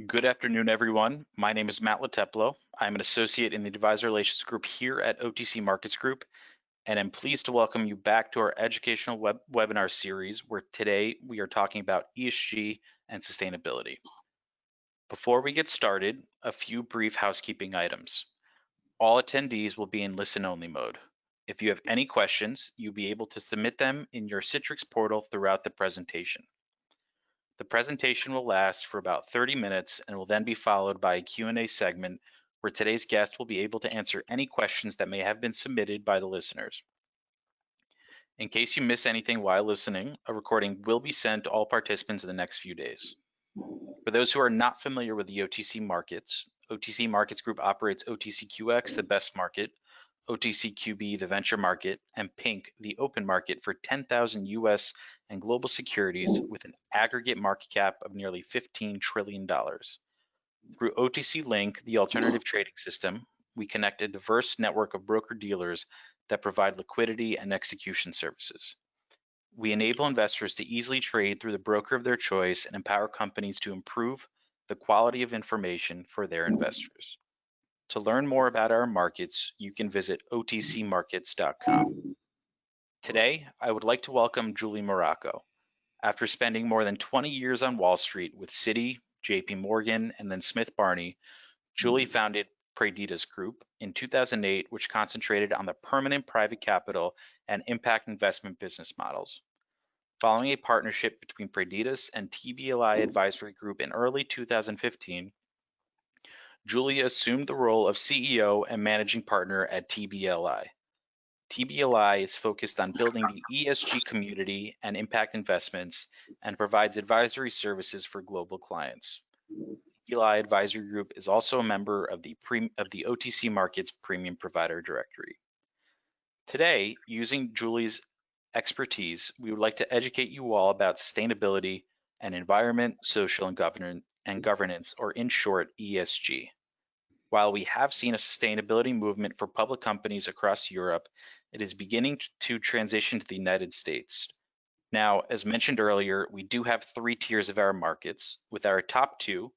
Good afternoon, everyone. My name is Matt Lateplo. I'm an associate in the Advisor Relations Group here at OTC Markets Group, and I'm pleased to welcome you back to our educational webinar series, where today we are talking about ESG and sustainability. Before we get started, a few brief housekeeping items. All attendees will be in listen-only mode. If you have any questions, you'll be able to submit them in your Citrix portal throughout the presentation. The presentation will last for about 30 minutes and will then be followed by a Q&A segment where today's guest will be able to answer any questions that may have been submitted by the listeners. In case you miss anything while listening, a recording will be sent to all participants in the next few days. For those who are not familiar with the OTC Markets Group operates OTCQX, the best market, OTCQB, the venture market, and Pink, the open market for 10,000 US and global securities with an aggregate market cap of nearly $15 trillion. Through OTC Link, the alternative trading system, we connect a diverse network of broker-dealers that provide liquidity and execution services. We enable investors to easily trade through the broker of their choice and empower companies to improve the quality of information for their investors. To learn more about our markets, you can visit otcmarkets.com. Today, I would like to welcome Julie Morocco. After spending more than 20 years on Wall Street with Citi, JP Morgan, and then Smith Barney, Julie founded Preditas Group in 2008, which concentrated on the permanent private capital and impact investment business models. Following a partnership between Preditas and TBLI Advisory Group in early 2015, Julie assumed the role of CEO and managing partner at TBLI. TBLI is focused on building the ESG community and impact investments and provides advisory services for global clients. TBLI Advisory Group is also a member of the OTC Markets Premium Provider Directory. Today, using Julie's expertise, we would like to educate you all about sustainability and environment, social, and governance, or in short, ESG. While we have seen a sustainability movement for public companies across Europe, it is beginning to transition to the United States. Now, as mentioned earlier, we do have 3 tiers of our markets, with our top 2,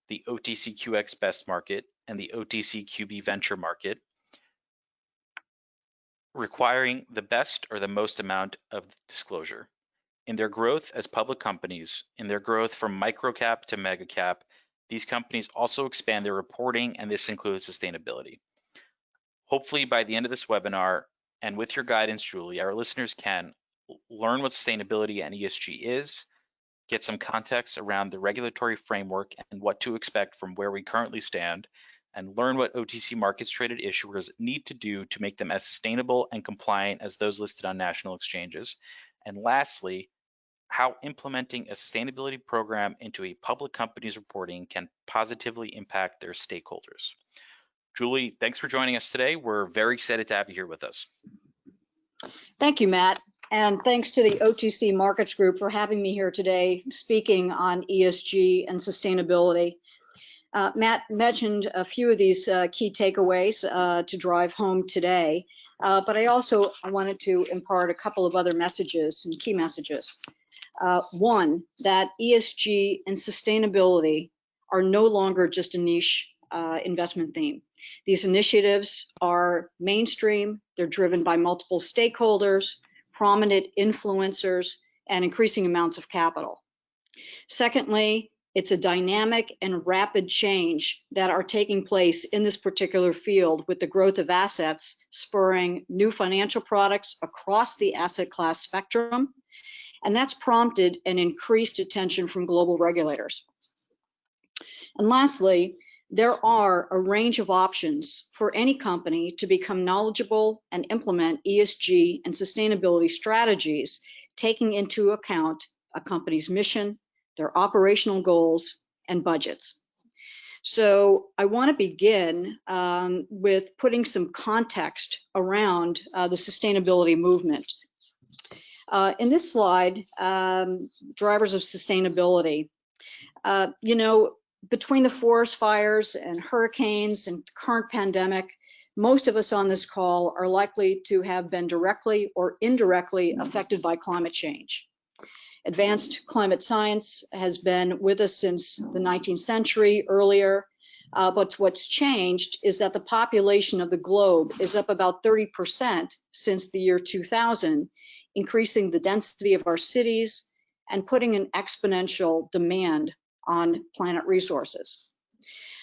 the OTCQX Best Market and the OTCQB Venture Market, requiring the best or the most amount of disclosure. In their growth as public companies, in their growth from microcap to megacap, these companies also expand their reporting, and this includes sustainability. Hopefully by the end of this webinar, and with your guidance, Julie, our listeners can learn what sustainability and ESG is, get some context around the regulatory framework and what to expect from where we currently stand, and learn what OTC markets traded issuers need to do to make them as sustainable and compliant as those listed on national exchanges. And lastly, how implementing a sustainability program into a public company's reporting can positively impact their stakeholders. Julie, thanks for joining us today. We're very excited to have you here with us. Thank you, Matt. And thanks to the OTC Markets Group for having me here today speaking on ESG and sustainability. Matt mentioned a few of these key takeaways to drive home today, but I also wanted to impart a couple of other messages and key messages. One, that ESG and sustainability are no longer just a niche investment theme. These initiatives are mainstream, they're driven by multiple stakeholders, prominent influencers, and increasing amounts of capital. Secondly, it's a dynamic and rapid change that are taking place in this particular field, with the growth of assets spurring new financial products across the asset class spectrum, and that's prompted an increased attention from global regulators. And lastly, there are a range of options for any company to become knowledgeable and implement ESG and sustainability strategies, taking into account a company's mission, their operational goals, and budgets. So I want to begin with putting some context around the sustainability movement. In this slide, drivers of sustainability, between the forest fires and hurricanes and current pandemic, most of us on this call are likely to have been directly or indirectly affected by climate change. Advanced climate science has been with us since the 19th century earlier, but what's changed is that the population of the globe is up about 30% since the year 2000, increasing the density of our cities and putting an exponential demand on planet resources.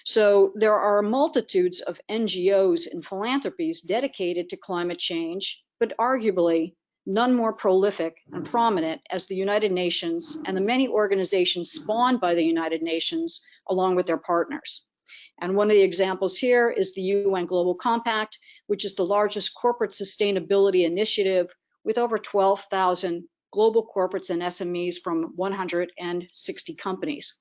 So there are multitudes of NGOs and philanthropies dedicated to climate change, but arguably none more prolific and prominent as the United Nations and the many organizations spawned by the United Nations along with their partners. And one of the examples here is the UN Global Compact, which is the largest corporate sustainability initiative with over 12,000 global corporates and SMEs from 160 countries.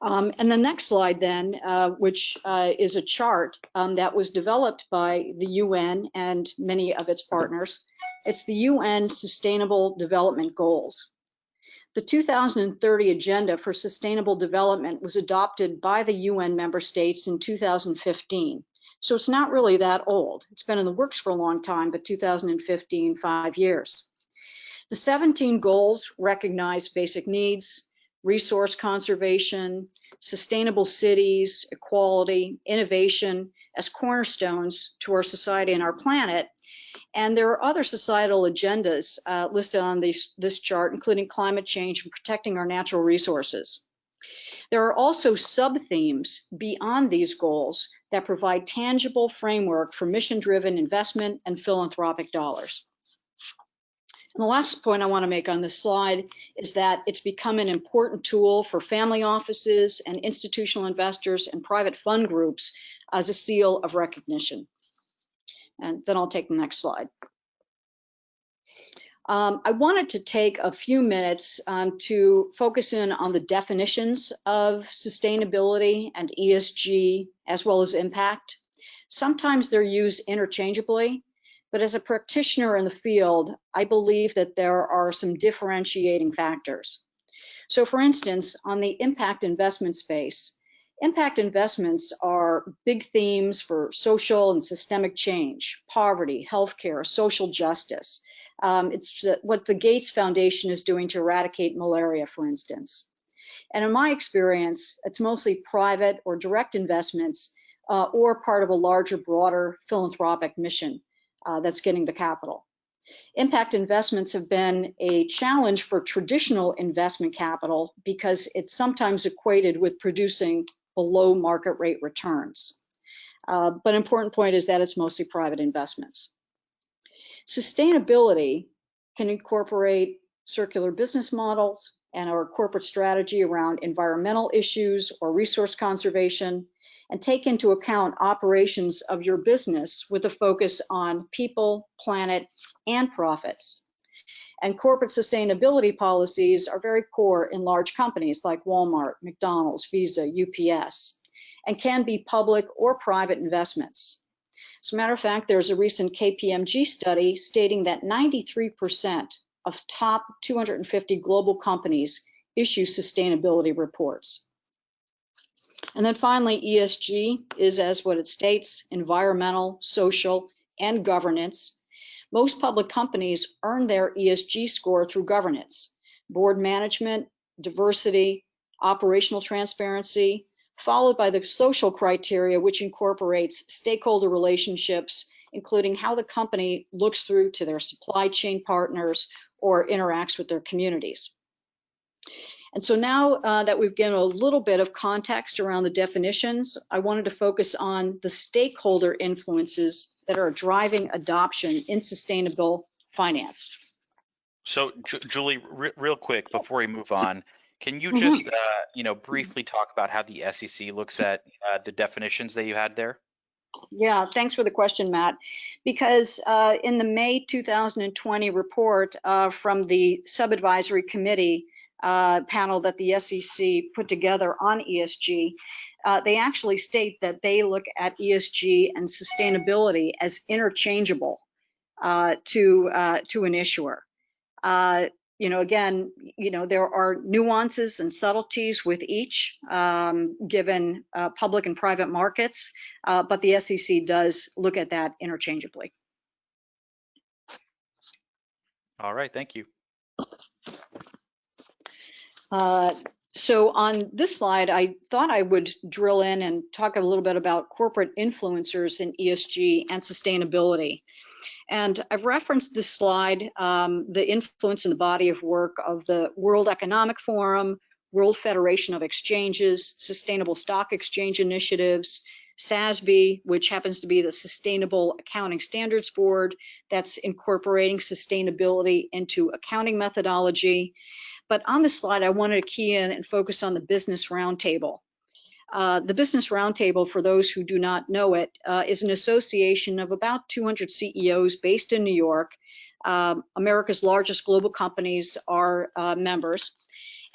And the next slide then, which is a chart that was developed by the UN and many of its partners. It's the UN Sustainable Development Goals. The 2030 Agenda for Sustainable Development was adopted by the UN member states in 2015. So it's not really that old. It's been in the works for a long time, but 2015, 5 years. The 17 goals recognize basic needs, resource conservation, sustainable cities, equality, innovation as cornerstones to our society and our planet. And there are other societal agendas listed on this chart, including climate change and protecting our natural resources. There are also sub-themes beyond these goals that provide tangible framework for mission-driven investment and philanthropic dollars. And the last point I want to make on this slide is that it's become an important tool for family offices and institutional investors and private fund groups as a seal of recognition. And then I'll take the next slide. I wanted to take a few minutes to focus in on the definitions of sustainability and ESG, as well as impact. Sometimes they're used interchangeably, but as a practitioner in the field, I believe that there are some differentiating factors. So for instance, on the impact investment space, impact investments are big themes for social and systemic change, poverty, healthcare, social justice. It's what the Gates Foundation is doing to eradicate malaria, for instance. And in my experience, it's mostly private or direct investments or part of a larger, broader philanthropic mission that's getting the capital. Impact investments have been a challenge for traditional investment capital because it's sometimes equated with producing below market rate returns. But an important point is that it's mostly private investments. Sustainability can incorporate circular business models and our corporate strategy around environmental issues or resource conservation, and take into account operations of your business with a focus on people, planet, and profits. And corporate sustainability policies are very core in large companies like Walmart, McDonald's, Visa, UPS, and can be public or private investments. As a matter of fact, there's a recent KPMG study stating that 93% of top 250 global companies issue sustainability reports. And then finally, ESG is, as what it states, environmental, social, and governance. Most public companies earn their ESG score through governance, board management, diversity, operational transparency, followed by the social criteria, which incorporates stakeholder relationships, including how the company looks through to their supply chain partners or interacts with their communities. And so now that we've given a little bit of context around the definitions, I wanted to focus on the stakeholder influences that are driving adoption in sustainable finance. So, Julie, real quick before we move on, can you just briefly talk about how the SEC looks at the definitions that you had there? Yeah, thanks for the question, Matt. Because in the May 2020 report from the Sub-Advisory Committee panel that the SEC put together on ESG, they actually state that they look at ESG and sustainability as interchangeable to an issuer. Again, there are nuances and subtleties with each given public and private markets, but the SEC does look at that interchangeably. All right, thank you. So on this slide, I thought I would drill in and talk a little bit about corporate influencers in ESG and sustainability. And I've referenced this slide, the influence in the body of work of the World Economic Forum, World Federation of Exchanges, Sustainable Stock Exchange Initiatives, SASB, which happens to be the Sustainable Accounting Standards Board, that's incorporating sustainability into accounting methodology. But on this slide, I wanted to key in and focus on the Business Roundtable. The Business Roundtable, for those who do not know it, is an association of about 200 CEOs based in New York. America's largest global companies are members.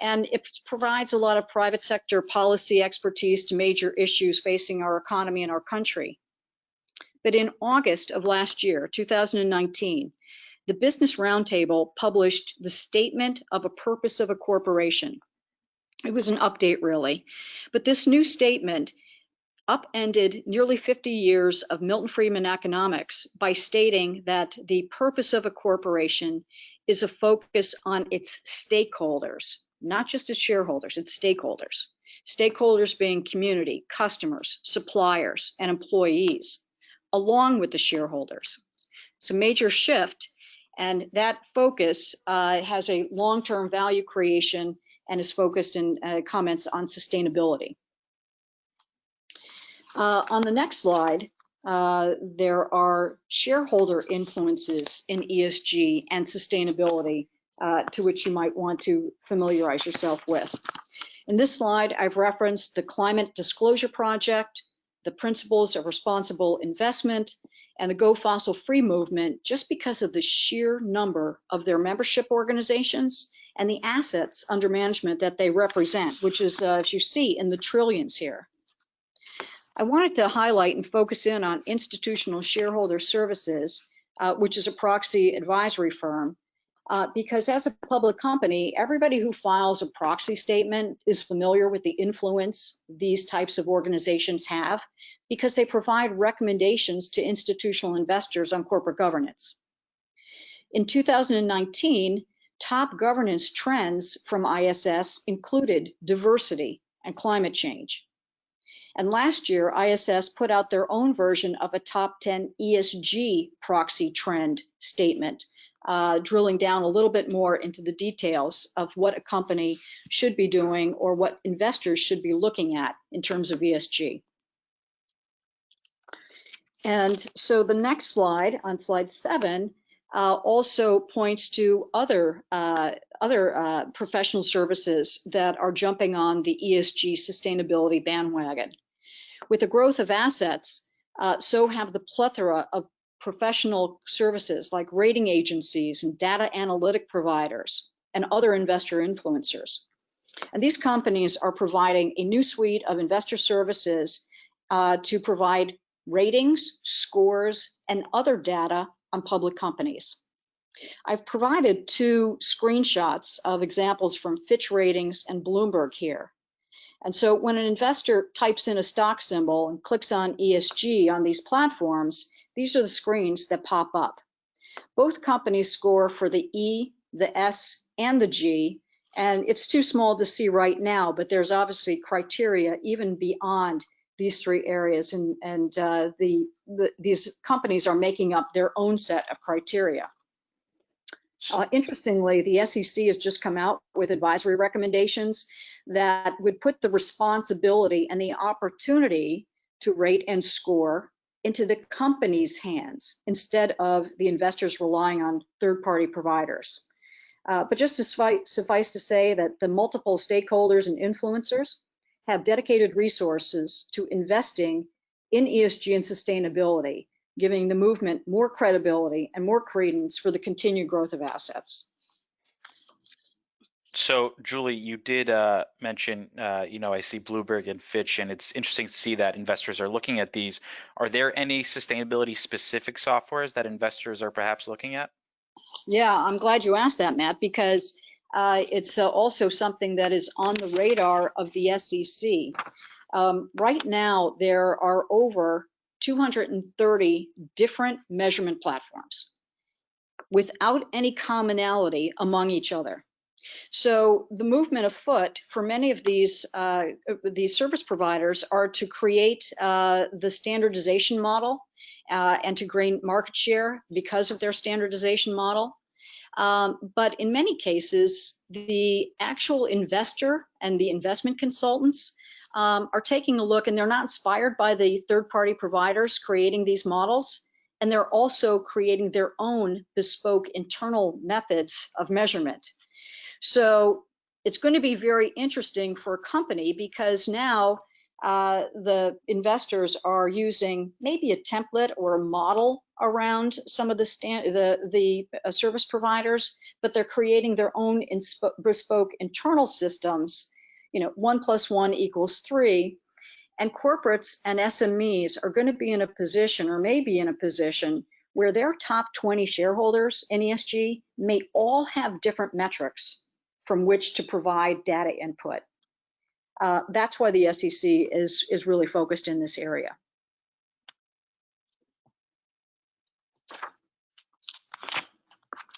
And it provides a lot of private sector policy expertise to major issues facing our economy and our country. But in August of last year, 2019, the Business Roundtable published the Statement of a Purpose of a Corporation. It was an update, really. But this new statement upended nearly 50 years of Milton Friedman economics by stating that the purpose of a corporation is a focus on its stakeholders, not just its shareholders, its stakeholders. Stakeholders being community, customers, suppliers, and employees, along with the shareholders. It's a major shift, and that focus has a long-term value creation and is focused in comments on sustainability. On the next slide, there are shareholder influences in ESG and sustainability to which you might want to familiarize yourself with. In this slide, I've referenced the Climate Disclosure Project, the Principles of Responsible Investment, and the Go Fossil Free movement, just because of the sheer number of their membership organizations and the assets under management that they represent, which is, as you see, in the trillions here. I wanted to highlight and focus in on Institutional Shareholder Services, which is a proxy advisory firm, because as a public company, everybody who files a proxy statement is familiar with the influence these types of organizations have, because they provide recommendations to institutional investors on corporate governance. In 2019, top governance trends from ISS included diversity and climate change. And last year, ISS put out their own version of a top 10 ESG proxy trend statement, drilling down a little bit more into the details of what a company should be doing or what investors should be looking at in terms of ESG. And so the next slide, on slide 7, also points to other professional services that are jumping on the ESG sustainability bandwagon. With the growth of assets, so have the plethora of professional services like rating agencies and data analytic providers and other investor influencers. And these companies are providing a new suite of investor services to provide ratings, scores, and other data on public companies. I've provided 2 screenshots of examples from Fitch Ratings and Bloomberg here. And so when an investor types in a stock symbol and clicks on ESG on these platforms, these are the screens that pop up. Both companies score for the E, the S, and the G, and it's too small to see right now, but there's obviously criteria even beyond these 3 areas, and these companies are making up their own set of criteria. Interestingly, the SEC has just come out with advisory recommendations that would put the responsibility and the opportunity to rate and score into the company's hands instead of the investors relying on third-party providers. But just to suffice to say that the multiple stakeholders and influencers have dedicated resources to investing in ESG and sustainability, giving the movement more credibility and more credence for the continued growth of assets. So, Julie, you did mention, I see Bloomberg and Fitch, and it's interesting to see that investors are looking at these. Are there any sustainability specific softwares that investors are perhaps looking at? Yeah, I'm glad you asked that, Matt, because it's also something that is on the radar of the SEC. Right now, there are over 230 different measurement platforms. without any commonality among each other. So the movement afoot for many of these service providers are to create the standardization model and to gain market share because of their standardization model. But in many cases, the actual investor and the investment consultants are taking a look, and they're not inspired by the third-party providers creating these models, and they're also creating their own bespoke internal methods of measurement. So it's going to be very interesting for a company because now the investors are using maybe a template or a model around some of the service providers, but they're creating their own bespoke internal systems. 1 + 1 = 3. And corporates and SMEs are going to be in a position, or may be in a position, where their top 20 shareholders in ESG may all have different metrics from which to provide data input. That's why the SEC is really focused in this area.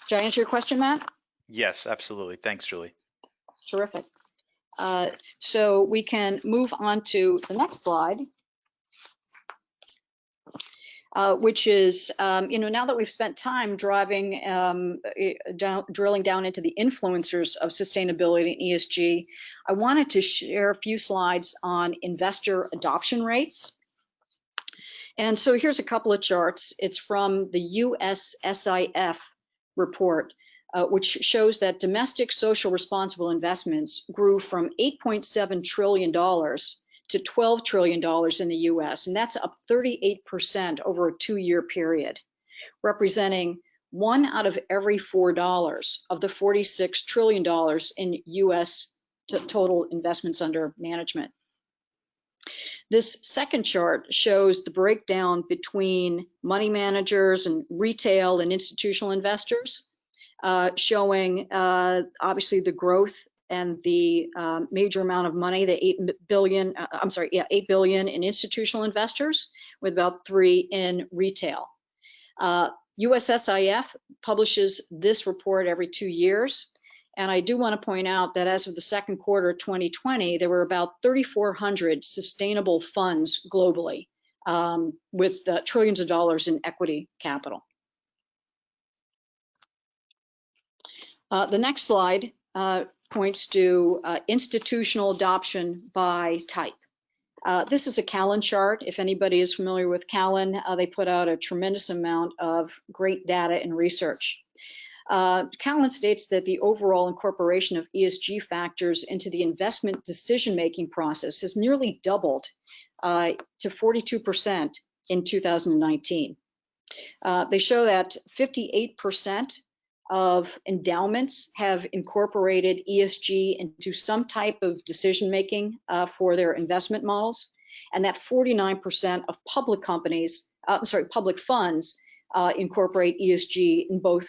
Did I answer your question, Matt? Yes, absolutely. Thanks, Julie. Terrific. So we can move on to the next slide, which is, now that we've spent time drilling down into the influencers of sustainability and ESG, I wanted to share a few slides on investor adoption rates. And so here's a couple of charts. It's from the USSIF report, which shows that domestic social responsible investments grew from $8.7 trillion to $12 trillion in the US, and that's up 38% over a 2-year period, representing 1 out of every $4 of the $46 trillion in US total investments under management. This second chart shows the breakdown between money managers and retail and institutional investors, showing obviously the growth and the major amount of money, the 8 billion in institutional investors, with about 3 in retail. USSIF publishes this report every 2 years. And I do want to point out that as of the second quarter of 2020, there were about 3,400 sustainable funds globally, with trillions of dollars in equity capital. The next slide points to institutional adoption by type. This is a Callan chart. If anybody is familiar with Callan, they put out a tremendous amount of great data and research. Callan states that the overall incorporation of ESG factors into the investment decision-making process has nearly doubled to 42% in 2019. They show that 58% of endowments have incorporated ESG into some type of decision-making for their investment models, and that 49% of public funds incorporate ESG in both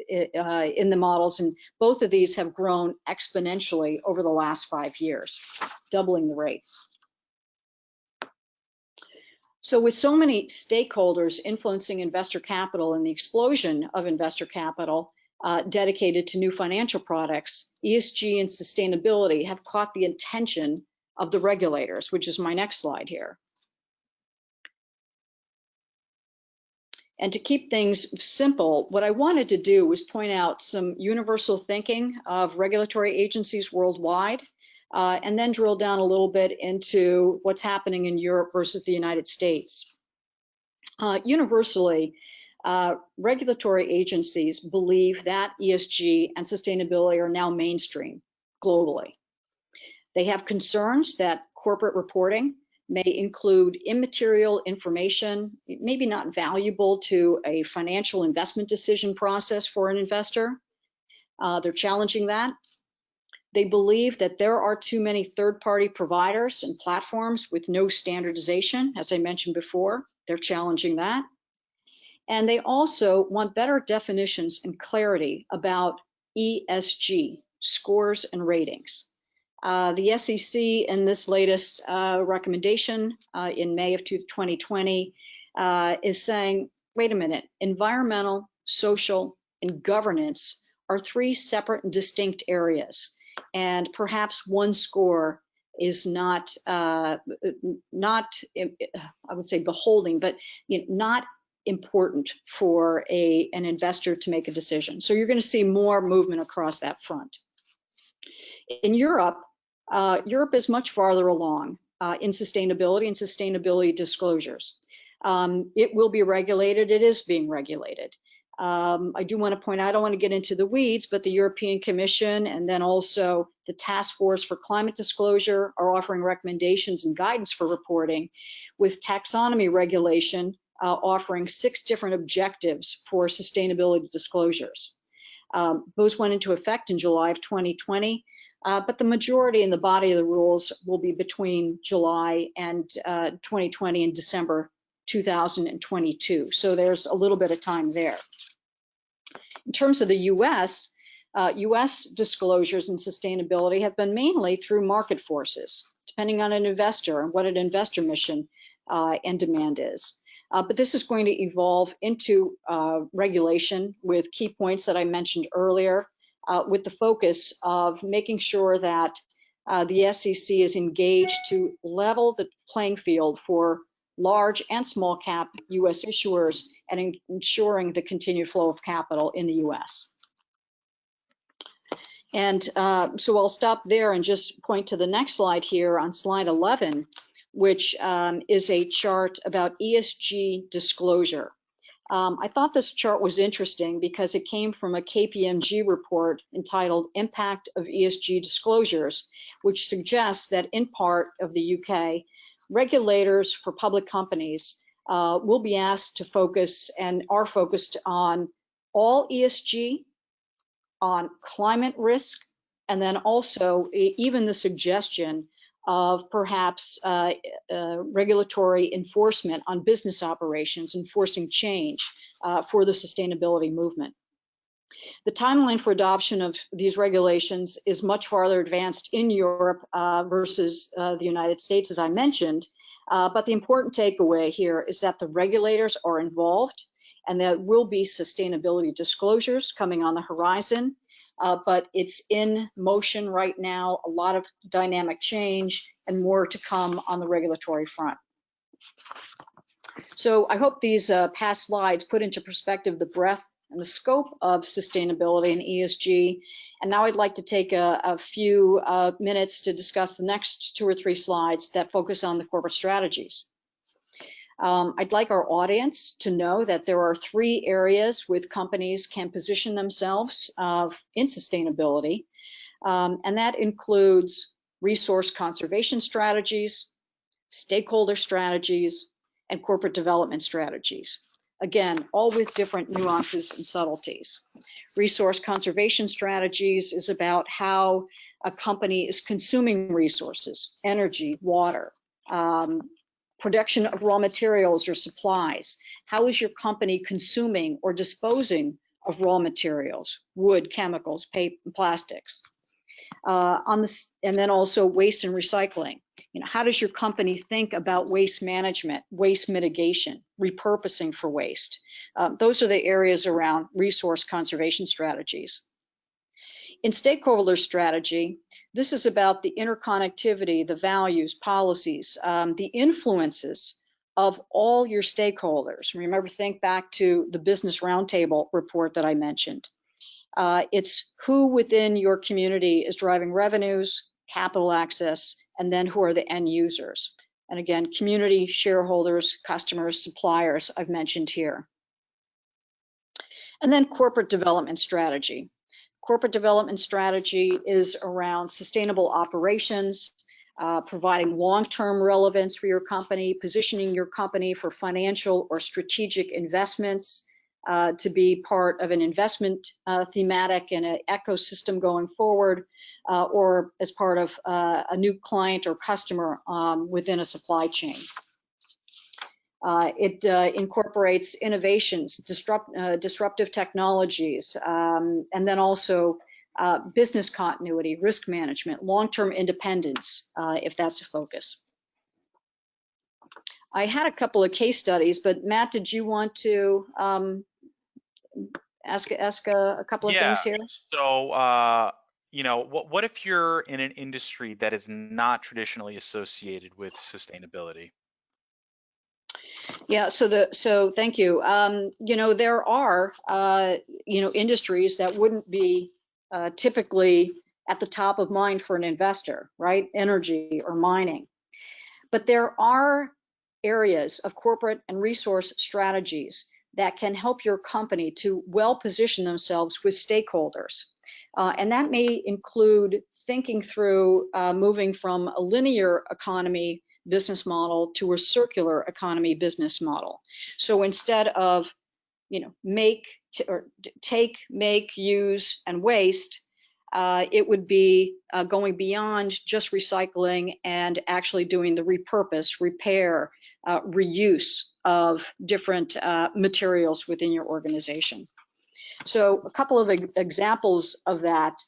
in the models, and both of these have grown exponentially over the last 5 years, doubling the rates. So with so many stakeholders influencing investor capital and the explosion of investor capital dedicated to new financial products, ESG and sustainability have caught the attention of the regulators, which is my next slide here. And to keep things simple, what I wanted to do was point out some universal thinking of regulatory agencies worldwide, and then drill down a little bit into what's happening in Europe versus the United States. Universally, regulatory agencies believe that ESG and sustainability are now mainstream globally. They have concerns that corporate reporting may include immaterial information, maybe not valuable to a financial investment decision process for an investor. They're challenging that. They believe that there are too many third-party providers and platforms with no standardization, as I mentioned before. They're challenging that. And they also want better definitions and clarity about ESG, scores and ratings. The SEC in this latest recommendation in May of 2020 is saying, wait a minute, environmental, social, and governance are three separate and distinct areas, and perhaps one score is not I would say beholding, but not important for an investor to make a decision. So you're going to see more movement across that front. In Europe, Europe is much farther along in sustainability and sustainability disclosures. It will be regulated. It is being regulated. I do want to point out, I don't want to get into the weeds, but the European Commission and then also the Task Force for Climate Disclosure are offering recommendations and guidance for reporting, with taxonomy regulation offering 6 different objectives for sustainability disclosures. Those went into effect in July of 2020, but the majority and the body of the rules will be between July and 2020 and December 2022. So there's a little bit of time there. In terms of the US disclosures and sustainability have been mainly through market forces, depending on an investor and what an investor mission and demand is. But this is going to evolve into regulation with key points that I mentioned earlier, with the focus of making sure that the SEC is engaged to level the playing field for large and small cap US issuers and ensuring the continued flow of capital in the US. And so I'll stop there and just point to the next slide here on slide 11, which is a chart about ESG disclosure. I thought this chart was interesting because it came from a KPMG report entitled Impact of ESG Disclosures, which suggests that in part of the UK, regulators for public companies will be asked to focus and are focused on all ESG, on climate risk, and then also even the suggestion of perhaps regulatory enforcement on business operations, enforcing change for the sustainability movement. The timeline for adoption of these regulations is much farther advanced in Europe versus the United States, as I mentioned. But the important takeaway here is that the regulators are involved and there will be sustainability disclosures coming on the horizon. But it's in motion right now, a lot of dynamic change and more to come on the regulatory front. So I hope these past slides put into perspective the breadth and the scope of sustainability and ESG. And now I'd like to take a few minutes to discuss the next 2 or 3 slides that focus on the corporate strategies. I'd like our audience to know that there are 3 areas where companies can position themselves in sustainability, and that includes resource conservation strategies, stakeholder strategies, and corporate development strategies. Again, all with different nuances and subtleties. Resource conservation strategies is about how a company is consuming resources, energy, water, production of raw materials or supplies. How is your company consuming or disposing of raw materials, wood, chemicals, paper, plastics? And then also waste and recycling. How does your company think about waste management, waste mitigation, repurposing for waste? Those are the areas around resource conservation strategies. In stakeholder strategy, this is about the interconnectivity, the values, policies, the influences of all your stakeholders. Remember, think back to the Business Roundtable report that I mentioned. It's who within your community is driving revenues, capital access, and then who are the end users. And again, community, shareholders, customers, suppliers, I've mentioned here. And then corporate development strategy. Corporate development strategy is around sustainable operations, providing long-term relevance for your company, positioning your company for financial or strategic investments, to be part of an investment thematic and an ecosystem going forward, or as part of a new client or customer within a supply chain. It incorporates innovations, disruptive technologies, and then also business continuity, risk management, long-term independence, if that's a focus. I had a couple of case studies, but Matt, did you want to ask a couple of Yeah. things here? So, what if you're in an industry that is not traditionally associated with sustainability? Yeah, so thank you. There are industries that wouldn't be typically at the top of mind for an investor, right? Energy or mining. But there are areas of corporate and resource strategies that can help your company to well position themselves with stakeholders. And that may include thinking through moving from a linear economy business model to a circular economy business model. So instead of take, make, use, and waste, it would be going beyond just recycling and actually doing the repurpose, repair, reuse of different materials within your organization. So a couple of examples of that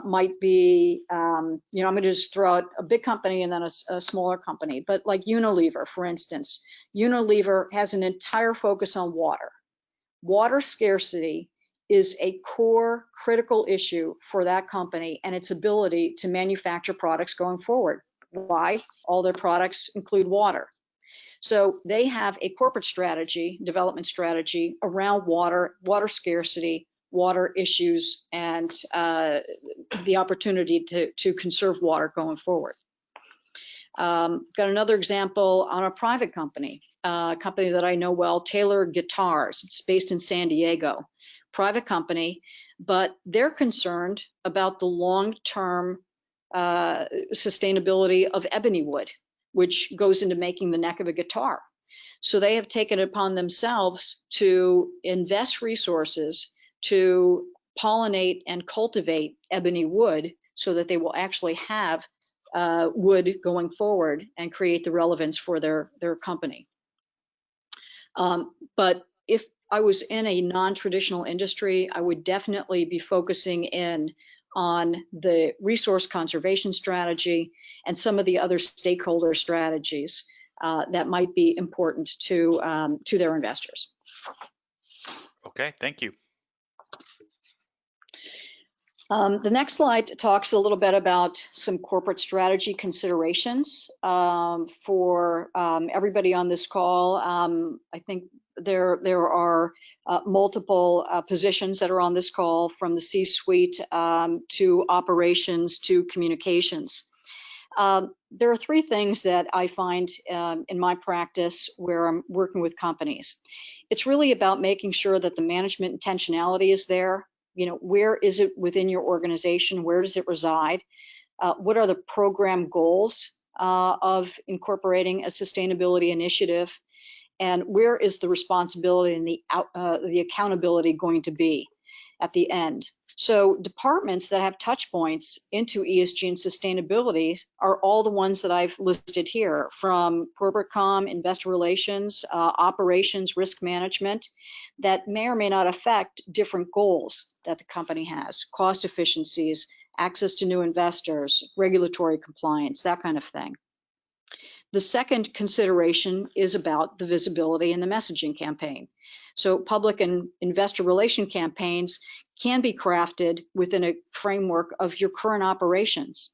might be, I'm going to just throw out a big company and then a smaller company, but like Unilever, for instance. Unilever has an entire focus on water. Water scarcity is a core critical issue for that company and its ability to manufacture products going forward. Why? All their products include water. So they have a corporate strategy, development strategy around water, water scarcity, water issues, and the opportunity to conserve water going forward. Got another example on a private company, a company that I know well, Taylor Guitars. It's based in San Diego, private company, but they're concerned about the long-term sustainability of ebony wood, which goes into making the neck of a guitar. So they have taken it upon themselves to invest resources to pollinate and cultivate ebony wood so that they will actually have wood going forward and create the relevance for their company. But if I was in a non-traditional industry, I would definitely be focusing in on the resource conservation strategy and some of the other stakeholder strategies that might be important to their investors. Okay, thank you. The next slide talks a little bit about some corporate strategy considerations for everybody on this call. I think there are multiple positions that are on this call, from the C-suite to operations to communications. There are three things that I find in my practice where I'm working with companies. It's really about making sure that the management intentionality is there. Where is it within your organization? Where does it reside? What are the program goals of incorporating a sustainability initiative? And where is the responsibility and the accountability going to be at the end? So departments that have touch points into ESG and sustainability are all the ones that I've listed here, from corporate comm, investor relations, operations, risk management, that may or may not affect different goals that the company has: cost efficiencies, access to new investors, regulatory compliance, that kind of thing. The second consideration is about the visibility and the messaging campaign. So public and investor relation campaigns can be crafted within a framework of your current operations.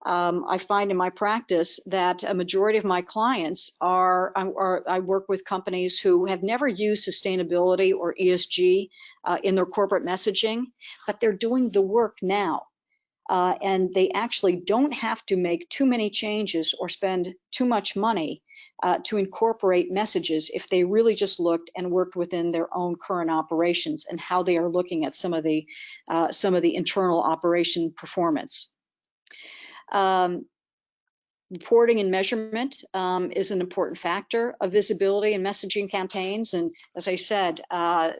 I find in my practice that a majority of my clients I work with companies who have never used sustainability or ESG in their corporate messaging, but they're doing the work now. And they actually don't have to make too many changes or spend too much money to incorporate messages if they really just looked and worked within their own current operations and how they are looking at some of the internal operation performance. Reporting and measurement is an important factor of visibility and messaging campaigns. And as I said, I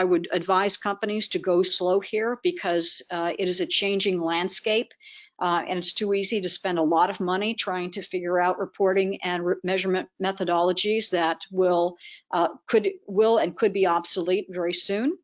would advise companies to go slow here because it is a changing landscape. And it's too easy to spend a lot of money trying to figure out reporting and measurement methodologies that could be obsolete very soon.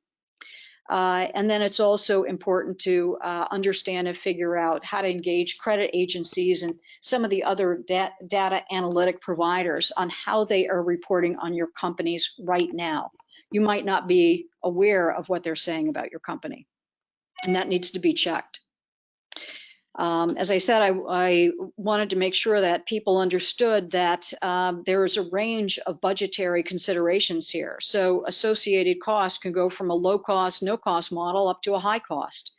And then it's also important to understand and figure out how to engage credit agencies and some of the other data analytic providers on how they are reporting on your companies right now. you might not be aware of what they're saying about your company, and that needs to be checked. As I said, I wanted to make sure that people understood that there is a range of budgetary considerations here. So associated costs can go from a low cost, no cost model up to a high cost.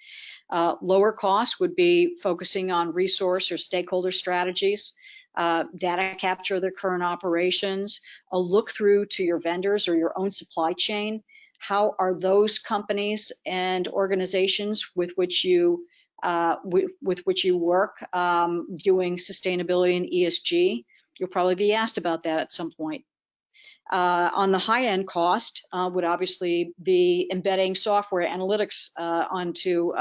Lower cost would be focusing on resource or stakeholder strategies, data capture of their current operations, a look through to your vendors or your own supply chain. How are those companies and organizations with which you work viewing sustainability and ESG? You'll probably be asked about that at some point. On the high-end cost would obviously be embedding software analytics onto,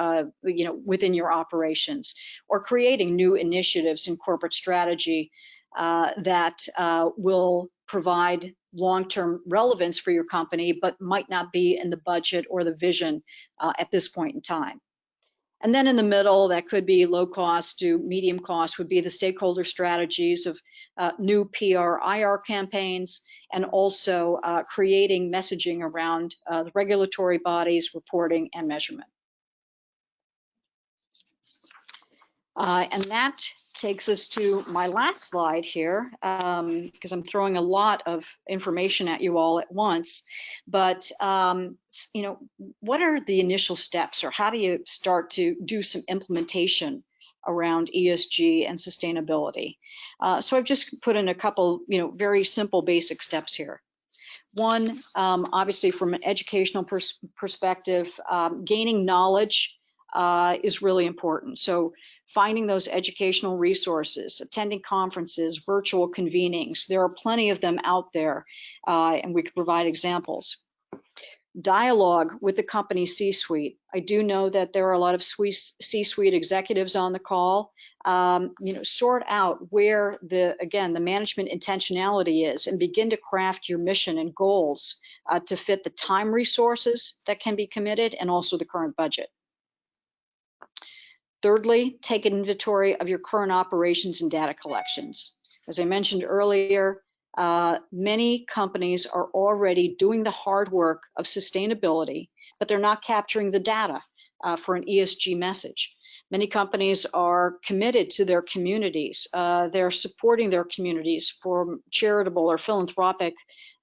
within your operations, or creating new initiatives in corporate strategy that will provide long-term relevance for your company, but might not be in the budget or the vision at this point in time. And then in the middle, that could be low cost to medium cost, would be the stakeholder strategies of new PR, IR campaigns, and also creating messaging around the regulatory bodies, reporting, and measurement. And that takes us to my last slide here, because I'm throwing a lot of information at you all at once. But what are the initial steps, or how do you start to do some implementation around ESG and sustainability? So I've just put in a couple, very simple, basic steps here. One, obviously, from an educational perspective, gaining knowledge is really important. So finding those educational resources, attending conferences, virtual convenings. There are plenty of them out there, and we could provide examples. Dialogue with the company C-suite. I do know that there are a lot of C-suite executives on the call. Sort out where the management intentionality is, and begin to craft your mission and goals to fit the time resources that can be committed and also the current budget. Thirdly, take an inventory of your current operations and data collections. As I mentioned earlier, many companies are already doing the hard work of sustainability, but they're not capturing the data for an ESG message. Many companies are committed to their communities. They're supporting their communities for charitable or philanthropic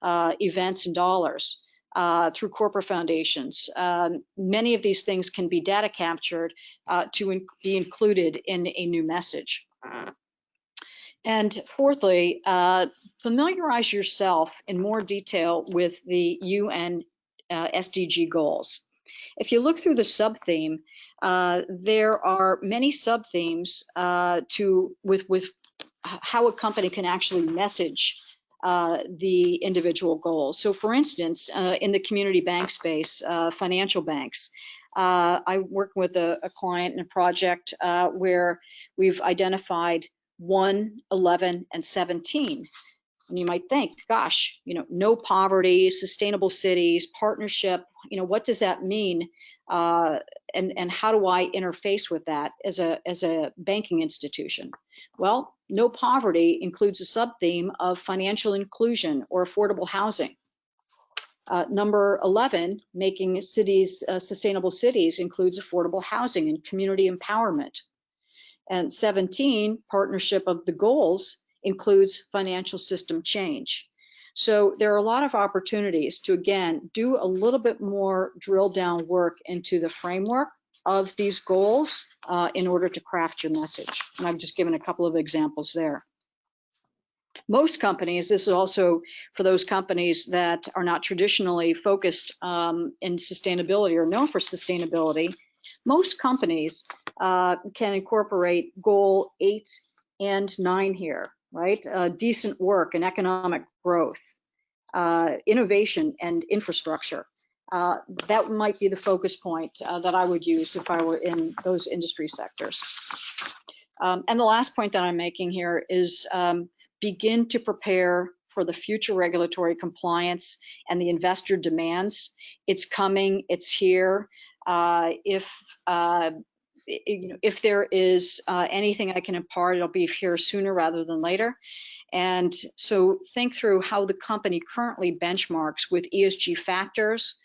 events and dollars. Through corporate foundations. Many of these things can be data captured to be included in a new message. And fourthly, familiarize yourself in more detail with the UN SDG goals. If you look through the sub-theme, there are many sub-themes with how a company can actually message the individual goals. So for instance, in the community bank space, financial banks, I work with a client in a project where we've identified 1, 11, and 17. And you might think, gosh, no poverty, sustainable cities, partnership, what does that mean? And how do I interface with that as a banking institution? Well, no poverty includes a sub-theme of financial inclusion or affordable housing. Number 11, making cities sustainable cities, includes affordable housing and community empowerment. And 17, partnership of the goals, includes financial system change. So there are a lot of opportunities to, again, do a little bit more drill down work into the framework of these goals in order to craft your message. And I've just given a couple of examples there. Most companies, this is also for those companies that are not traditionally focused in sustainability or known for sustainability, most companies can incorporate goal 8 and 9 here, right? Decent work and economic growth, innovation and infrastructure. That might be the focus point that I would use if I were in those industry sectors. And the last point that I'm making here is begin to prepare for the future regulatory compliance and the investor demands. It's coming, it's here. If if there is anything I can impart, it'll be here sooner rather than later. And so think through how the company currently benchmarks with ESG factors,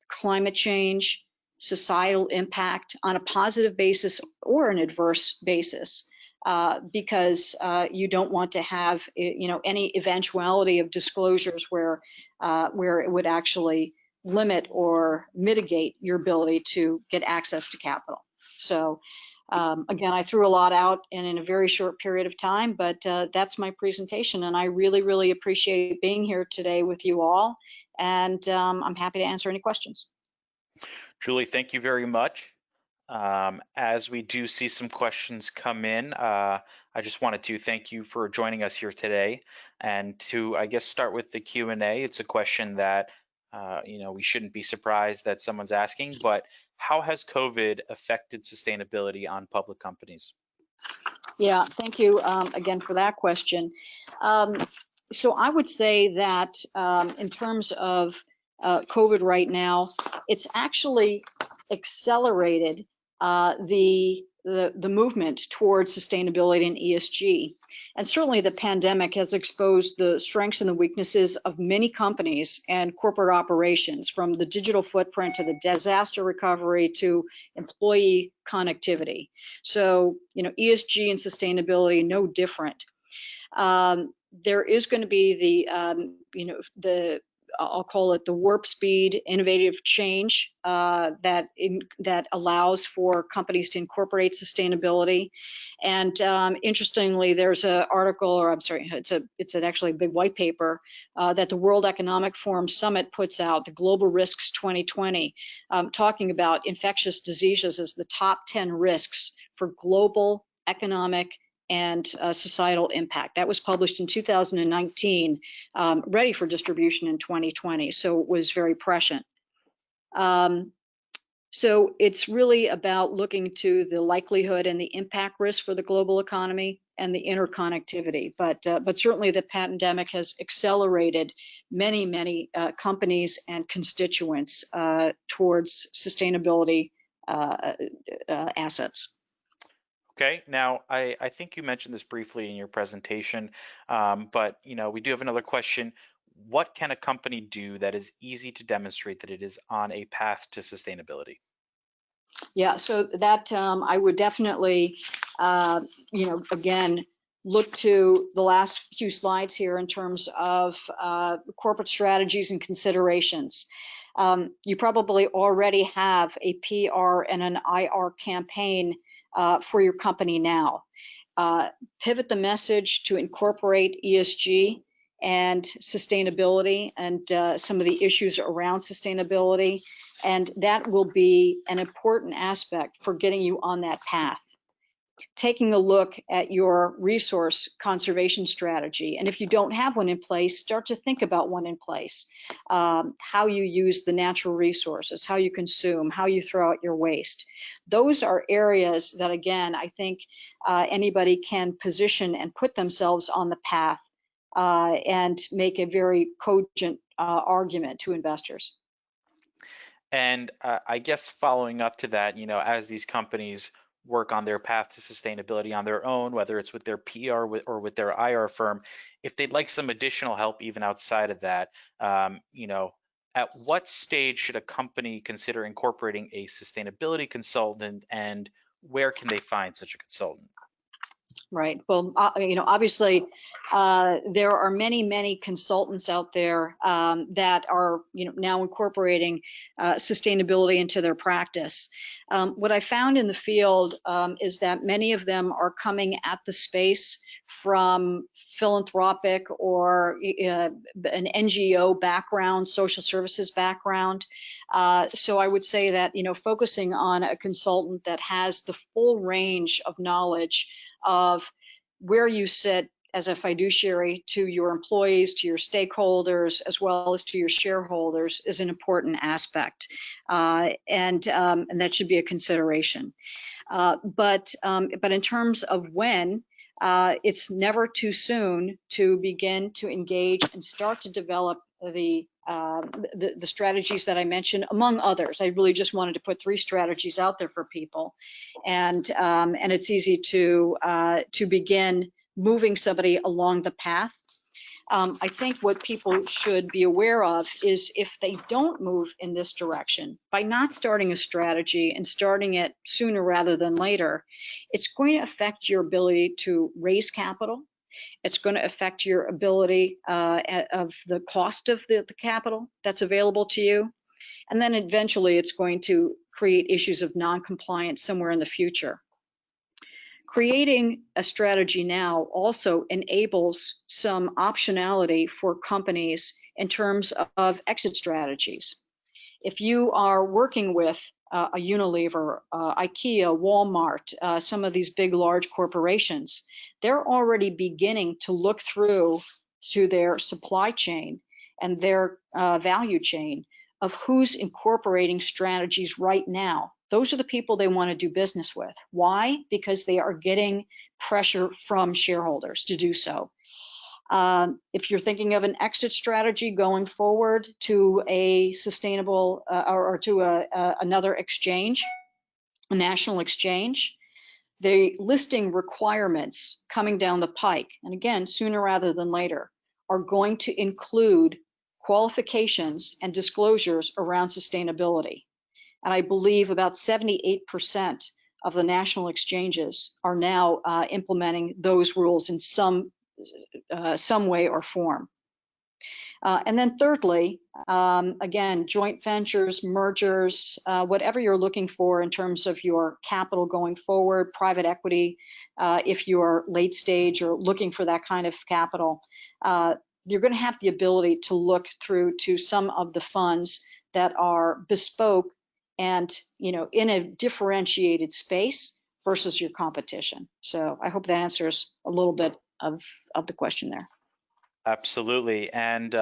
climate change, societal impact on a positive basis or an adverse basis, because you don't want to have any eventuality of disclosures where it would actually limit or mitigate your ability to get access to capital. So again, I threw a lot out in a very short period of time, but that's my presentation, and I really, really appreciate being here today with you all, and I'm happy to answer any questions. Julie, thank you very much. As we do see some questions come in, I just wanted to thank you for joining us here today. And to, I guess, start with the Q&A, it's a question that, we shouldn't be surprised that someone's asking, but how has COVID affected sustainability on public companies? Yeah, thank you again for that question. So I would say that in terms of COVID right now, it's actually accelerated the movement towards sustainability and ESG. And certainly the pandemic has exposed the strengths and the weaknesses of many companies and corporate operations, from the digital footprint to the disaster recovery to employee connectivity. So, ESG and sustainability, no different. There is going to be the I'll call it the warp speed innovative change that allows for companies to incorporate sustainability. And interestingly, there's an article, or I'm sorry, it's actually a big white paper that the World Economic Forum Summit puts out, the Global Risks 2020, talking about infectious diseases as the top 10 risks for global economic and societal impact. That was published in 2019, ready for distribution in 2020, so it was very prescient. So it's really about looking to the likelihood and the impact risk for the global economy and the interconnectivity. But certainly the pandemic has accelerated many companies and constituents towards sustainability assets. Okay, now I think you mentioned this briefly in your presentation, but we do have another question. What can a company do that is easy to demonstrate that it is on a path to sustainability? Yeah, so that I would definitely, again, look to the last few slides here in terms of corporate strategies and considerations. You probably already have a PR and an IR campaign for your company now. Pivot the message to incorporate ESG and sustainability and some of the issues around sustainability, and that will be an important aspect for getting you on that path. Taking a look at your resource conservation strategy, and if you don't have one in place, start to think about one in place. How you use the natural resources, how you consume, how you throw out your waste. Those are areas that, again, I think anybody can position and put themselves on the path and make a very cogent argument to investors. And I guess following up to that, as these companies work on their path to sustainability on their own, whether it's with their PR or with their IR firm, if they'd like some additional help even outside of that, at what stage should a company consider incorporating a sustainability consultant, and where can they find such a consultant? Right. Well, obviously, there are many consultants out there that are, now incorporating sustainability into their practice. What I found in the field is that many of them are coming at the space from philanthropic or an NGO background, social services background. So I would say that, focusing on a consultant that has the full range of knowledge of where you sit as a fiduciary to your employees, to your stakeholders, as well as to your shareholders is an important aspect, and that should be a consideration. But in terms of when, it's never too soon to begin to engage and start to develop the the strategies that I mentioned, among others. I really just wanted to put 3 strategies out there for people, and it's easy to begin moving somebody along the path. I think what people should be aware of is if they don't move in this direction, by not starting a strategy and starting it sooner rather than later, it's going to affect your ability to raise capital. It's going to affect your ability of the cost of the capital that's available to you. And then eventually it's going to create issues of non-compliance somewhere in the future. Creating a strategy now also enables some optionality for companies in terms of exit strategies. If you are working with a Unilever, IKEA, Walmart, some of these big, large corporations, they're already beginning to look through to their supply chain and their value chain of who's incorporating strategies right now. Those are the people they want to do business with. Why? Because they are getting pressure from shareholders to do so. If you're thinking of an exit strategy going forward to a sustainable or to another exchange, a national exchange, the listing requirements coming down the pike, and again, sooner rather than later, are going to include qualifications and disclosures around sustainability. And I believe about 78% of the national exchanges are now implementing those rules in some way or form. And then thirdly, again, joint ventures, mergers, whatever you're looking for in terms of your capital going forward, private equity, if you're late stage or looking for that kind of capital, you're going to have the ability to look through to some of the funds that are bespoke and, you know, in a differentiated space versus your competition. So I hope that answers a little bit of the question there. Absolutely. And,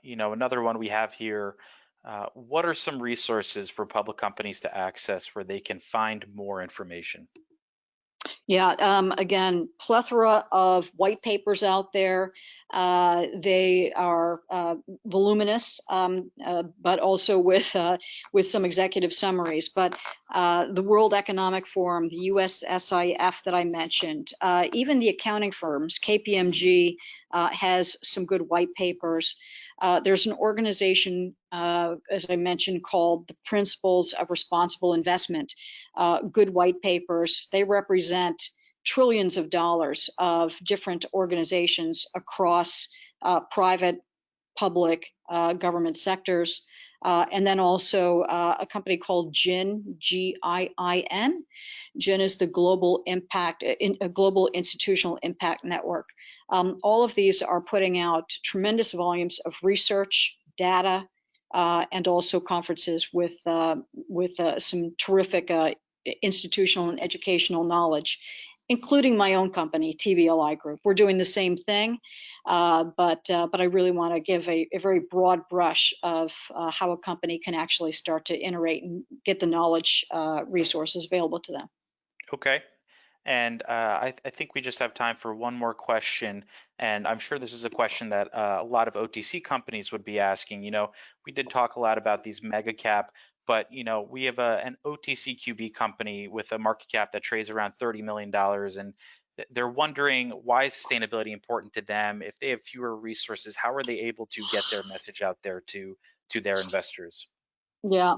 you know, another one we have here, what are some resources for public companies to access where they can find more information? Yeah, again, plethora of white papers out there. They are voluminous, but also with some executive summaries. But the World Economic Forum, the USSIF that I mentioned, even the accounting firms, KPMG has some good white papers. There's an organization, as I mentioned, called the Principles of Responsible Investment. Good white papers. They represent trillions of dollars of different organizations across private, public, government sectors. And then also a company called GIN, G-I-I-N. GIN is the Global Institutional Impact Network. All of these are putting out tremendous volumes of research, data, and also conferences with some terrific institutional and educational knowledge, including my own company, TBLI Group. We're doing the same thing, but I really want to give a very broad brush of how a company can actually start to iterate and get the knowledge resources available to them. Okay. And I think we just have time for one more question. And I'm sure this is a question that a lot of OTC companies would be asking. You know, we did talk a lot about these mega cap, but, you know, we have an OTC QB company with a market cap that trades around $30 million. And they're wondering, why is sustainability important to them? If they have fewer resources, how are they able to get their message out there to their investors? Yeah.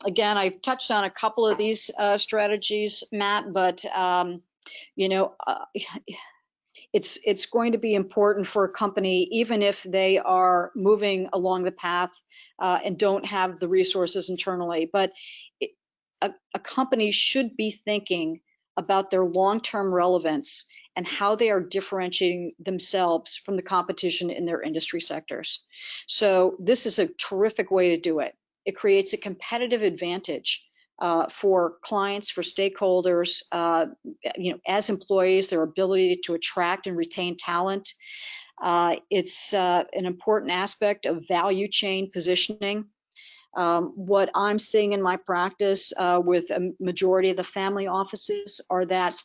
Again, I've touched on a couple of these strategies, Matt, but you know, it's going to be important for a company, even if they are moving along the path and don't have the resources internally. But a company should be thinking about their long-term relevance and how they are differentiating themselves from the competition in their industry sectors. So this is a terrific way to do it. It creates a competitive advantage for clients, for stakeholders, you know, as employees, their ability to attract and retain talent. It's an important aspect of value chain positioning. What I'm seeing in my practice with a majority of the family offices are that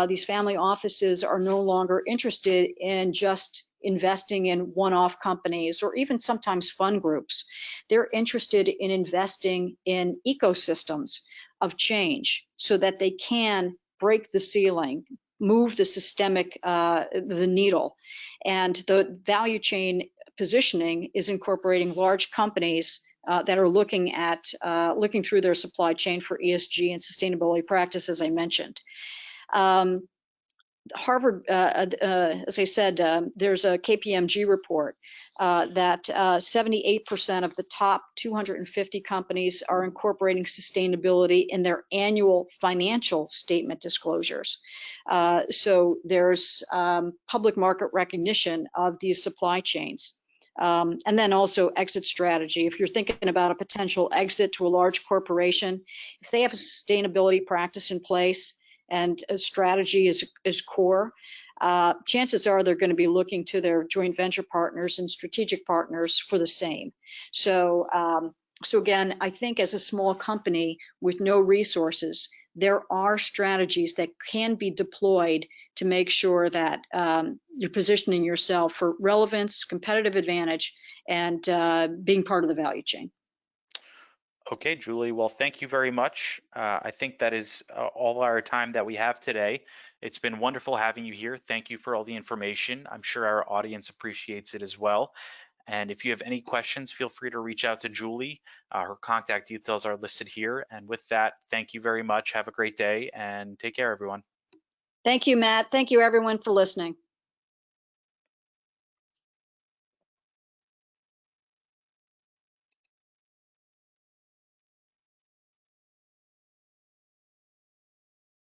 these family offices are no longer interested in just investing in one-off companies or even sometimes fund groups. They're interested in investing in ecosystems of change so that they can break the ceiling, move the systemic, the needle. And the value chain positioning is incorporating large companies that are looking through their supply chain for ESG and sustainability practices, I mentioned. Harvard, as I said, there's a KPMG report that 78% of the top 250 companies are incorporating sustainability in their annual financial statement disclosures. So there's public market recognition of these supply chains. And then also exit strategy. If you're thinking about a potential exit to a large corporation, if they have a sustainability practice in place and a strategy is core, chances are they're going to be looking to their joint venture partners and strategic partners for the same. So again, I think as a small company with no resources, there are strategies that can be deployed to make sure that you're positioning yourself for relevance, competitive advantage, and being part of the value chain. Okay, Julie, well, thank you very much. I think that is all our time that we have today. It's been wonderful having you here. Thank you for all the information. I'm sure our audience appreciates it as well. And if you have any questions, feel free to reach out to Julie. Her contact details are listed here. And with that, thank you very much. Have a great day and take care, everyone. Thank you, Matt. Thank you, everyone, for listening.